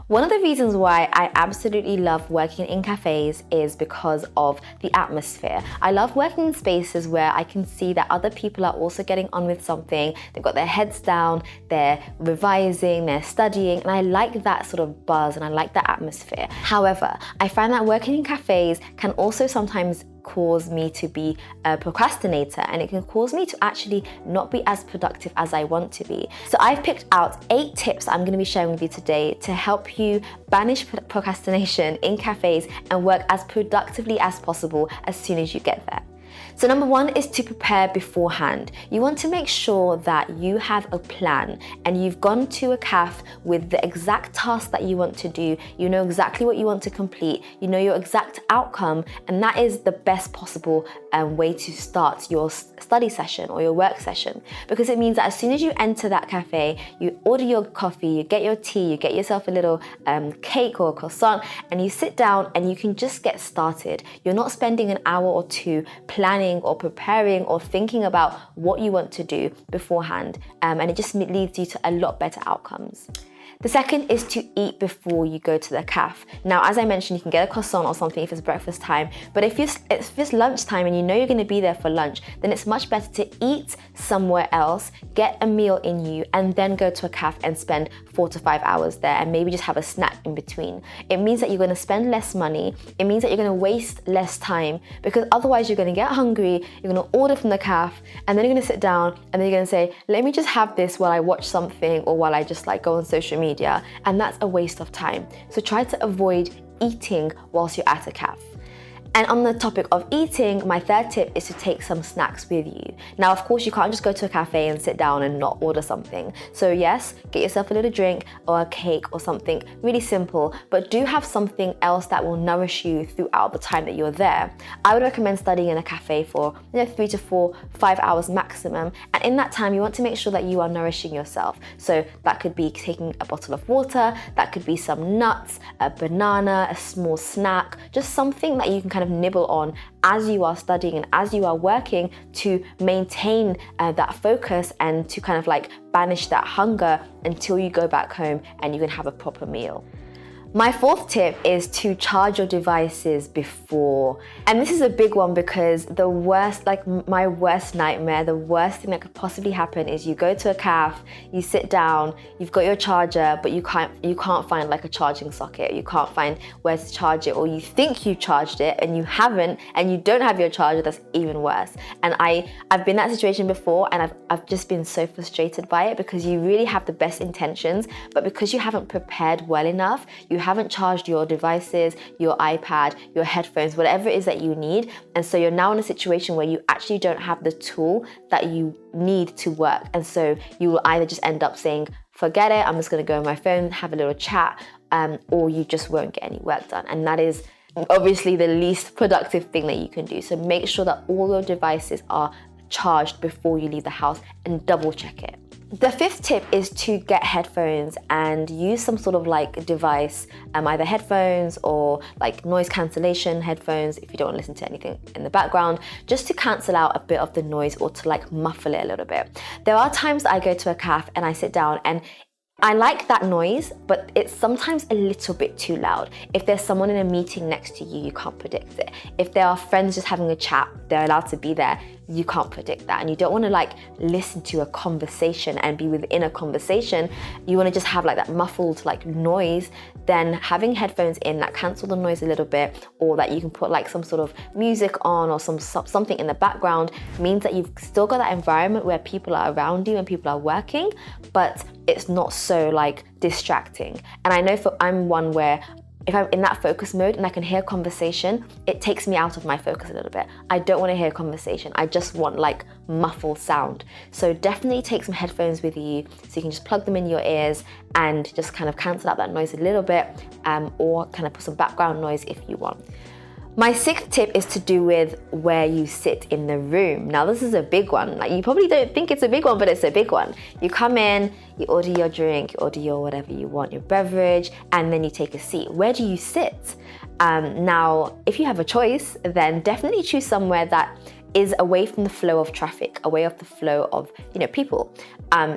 One of the reasons why I absolutely love working in cafes is because of the atmosphere. I love working in spaces where I can see that other people are also getting on with something. They've got their heads down, they're revising, they're studying, and I like that sort of buzz and I like that atmosphere. However, I find that working in cafes can also sometimes cause me to be a procrastinator, and it can cause me to actually not be as productive as I want to be. So I've picked out 8 tips I'm going to be sharing with you today to help you banish procrastination in cafes and work as productively as possible as soon as you get there. So number 1 is to prepare beforehand. You want to make sure that you have a plan and you've gone to a cafe with the exact task that you want to do. You know exactly what you want to complete. You know your exact outcome, and that is the best possible way to start your study session or your work session, because it means that as soon as you enter that cafe, you order your coffee, you get your tea, you get yourself a little cake or a croissant, and you sit down and you can just get started. You're not spending an hour or 2 planning or preparing or thinking about what you want to do beforehand, and it just leads you to a lot better outcomes. The second is to eat before you go to the cafe. Now, as I mentioned, you can get a croissant or something if it's breakfast time, but if it's lunchtime and you know you're going to be there for lunch, then it's much better to eat somewhere else, get a meal in you, and then go to a cafe and spend 4 to 5 hours there and maybe just have a snack in between. It means that you're going to spend less money. It means that you're going to waste less time, because otherwise you're going to get hungry, you're going to order from the cafe, and then you're going to sit down and then you're going to say, let me just have this while I watch something or while I just go on social media, and that's a waste of time. So try to avoid eating whilst you're at a cafe. And on the topic of eating, my third tip is to take some snacks with you. Now, of course, you can't just go to a cafe and sit down and not order something. So yes, get yourself a little drink or a cake or something really simple, but do have something else that will nourish you throughout the time that you're there. I would recommend studying in a cafe for 3 to 4, 5 hours maximum. And in that time, you want to make sure that you are nourishing yourself. So that could be taking a bottle of water, that could be some nuts, a banana, a small snack, just something that you can kind of nibble on as you are studying and as you are working to maintain that focus and to kind of banish that hunger until you go back home and you can have a proper meal. My fourth tip is to charge your devices before. And this is a big one because the worst, my worst nightmare, the worst thing that could possibly happen is you go to a cafe, you sit down, you've got your charger, but you can't find a charging socket. You can't find where to charge it, or you think you charged it and you haven't, and you don't have your charger. That's even worse. And I've been in that situation before, and I've just been so frustrated by it, because you really have the best intentions, but because you haven't prepared well enough, you haven't charged your devices, your iPad, your headphones, whatever it is that you need. And so you're now in a situation where you actually don't have the tool that you need to work. And so you will either just end up saying, forget it, I'm just gonna go on my phone, have a little chat, or you just won't get any work done. And that is obviously the least productive thing that you can do. So make sure that all your devices are charged before you leave the house, and double check it. The fifth tip is to get headphones and use some sort of device, either headphones or noise cancellation headphones if you don't want to listen to anything in the background, just to cancel out a bit of the noise or to muffle it a little bit. There are times that I go to a cafe and I sit down and I like that noise, but it's sometimes a little bit too loud. If there's someone in a meeting next to you, you can't predict it. If there are friends just having a chat, they're allowed to be there, you can't predict that. And you don't want to listen to a conversation and be within a conversation. You want to just have that muffled noise. Then having headphones in that cancel the noise a little bit, or that you can put some sort of music on or something in the background, means that you've still got that environment where people are around you and people are working, but it's not so distracting. And I know I'm one where if I'm in that focus mode and I can hear conversation, it takes me out of my focus a little bit. I don't want to hear conversation. I just want muffled sound. So definitely take some headphones with you so you can just plug them in your ears and just kind of cancel out that noise a little bit, or kind of put some background noise if you want. My sixth tip is to do with where you sit in the room. Now, this is a big one. You probably don't think it's a big one, but it's a big one. You come in, you order your drink, you order your whatever you want, your beverage, and then you take a seat. Where do you sit? Now, if you have a choice, then definitely choose somewhere that is away from the flow of traffic, away of the flow of, people.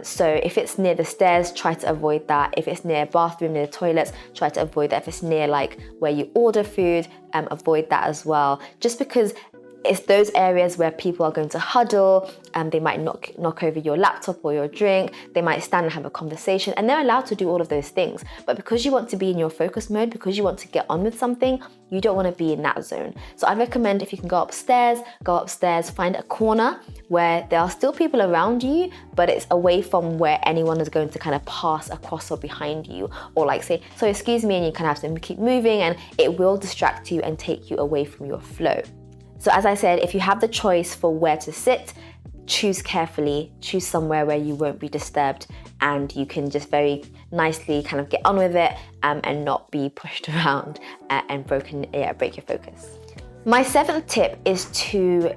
So if it's near the stairs, try to avoid that. If it's near a bathroom, near the toilets, try to avoid that. If it's near like where you order food, avoid that as well. Just because it's those areas where people are going to huddle, and they might knock over your laptop or your drink, they might stand and have a conversation, and they're allowed to do all of those things. But because you want to be in your focus mode, because you want to get on with something, you don't want to be in that zone. So I recommend if you can go upstairs, find a corner where there are still people around you, but it's away from where anyone is going to kind of pass across or behind you, or like say, so excuse me, and you kind of have to keep moving, and it will distract you and take you away from your flow. So as I said, if you have the choice for where to sit, choose carefully, choose somewhere where you won't be disturbed and you can just very nicely kind of get on with it, and not be pushed around and break your focus. My 7th tip is to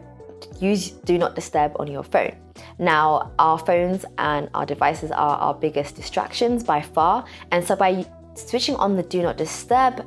use Do Not Disturb on your phone. Now, our phones and our devices are our biggest distractions by far, and so by switching on the Do Not Disturb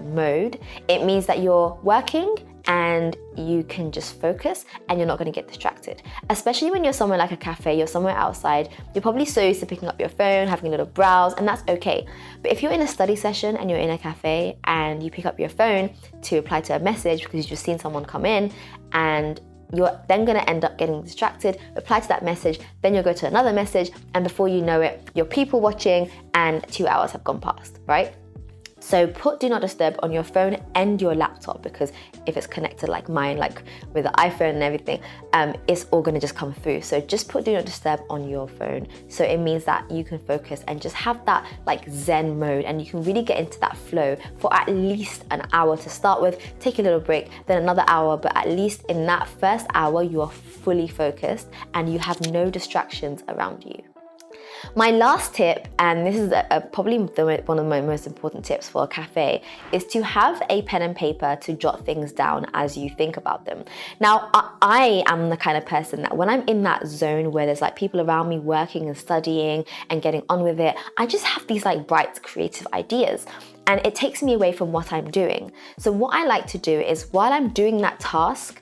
mode, it means that you're working and you can just focus and you're not going to get distracted. Especially when you're somewhere like a cafe, you're somewhere outside, you're probably so used to picking up your phone, having a little browse, and that's okay. But if you're in a study session and you're in a cafe and you pick up your phone to reply to a message because you've just seen someone come in, and you're then going to end up getting distracted, reply to that message, then you'll go to another message, and before you know it, you're people watching and 2 hours have gone past, right? So put Do Not Disturb on your phone and your laptop, because if it's connected like mine, like with the iPhone and everything, it's all gonna just come through. So just put Do Not Disturb on your phone. So it means that you can focus and just have that like Zen mode, and you can really get into that flow for at least an hour to start with. Take a little break, then another hour, but at least in that first hour, you are fully focused and you have no distractions around you. My last tip, and this is probably one of my most important tips for a cafe, is to have a pen and paper to jot things down as you think about them. Now, I am the kind of person that when I'm in that zone where there's like people around me working and studying and getting on with it, I just have these like bright creative ideas. And it takes me away from what I'm doing. So what I like to do is while I'm doing that task,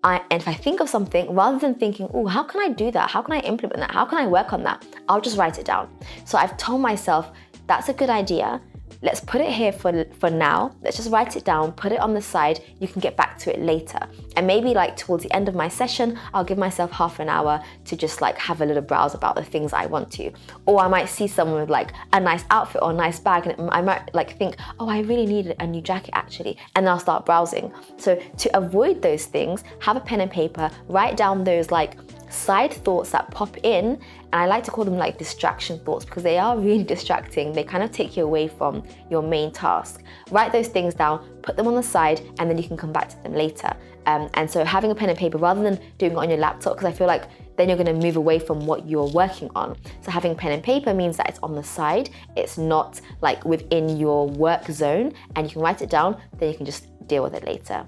and if I think of something, rather than thinking, oh, how can I do that? How can I implement that? How can I work on that? I'll just write it down. So I've told myself, that's a good idea. Let's put it here for now. Let's just write it down, put it on the side. You can get back to it later. And maybe like towards the end of my session, I'll give myself half an hour to just like have a little browse about the things I want to. Or I might see someone with like a nice outfit or a nice bag, and I might like think, oh, I really need a new jacket actually. And then I'll start browsing. So to avoid those things, have a pen and paper, write down those like side thoughts that pop in, and I like to call them like distraction thoughts because they are really distracting. They kind of take you away from your main task. Write those things down, put them on the side, and then you can come back to them later. And so having a pen and paper rather than doing it on your laptop, because I feel like then you're going to move away from what you're working on. So having pen and paper means that it's on the side, it's not like within your work zone, and you can write it down, then you can just deal with it later.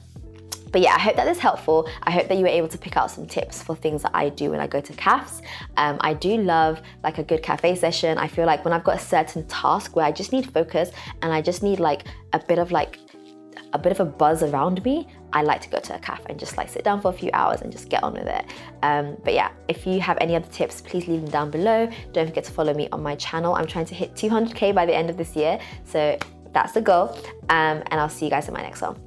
But yeah, I hope that is helpful. I hope that you were able to pick out some tips for things that I do when I go to cafes. I do love like a good cafe session. I feel like when I've got a certain task where I just need focus and I just need like a bit of a buzz around me, I like to go to a cafe and just like sit down for a few hours and just get on with it. But yeah, if you have any other tips, please leave them down below. Don't forget to follow me on my channel. I'm trying to hit 200K by the end of this year. So that's the goal. And I'll see you guys in my next one.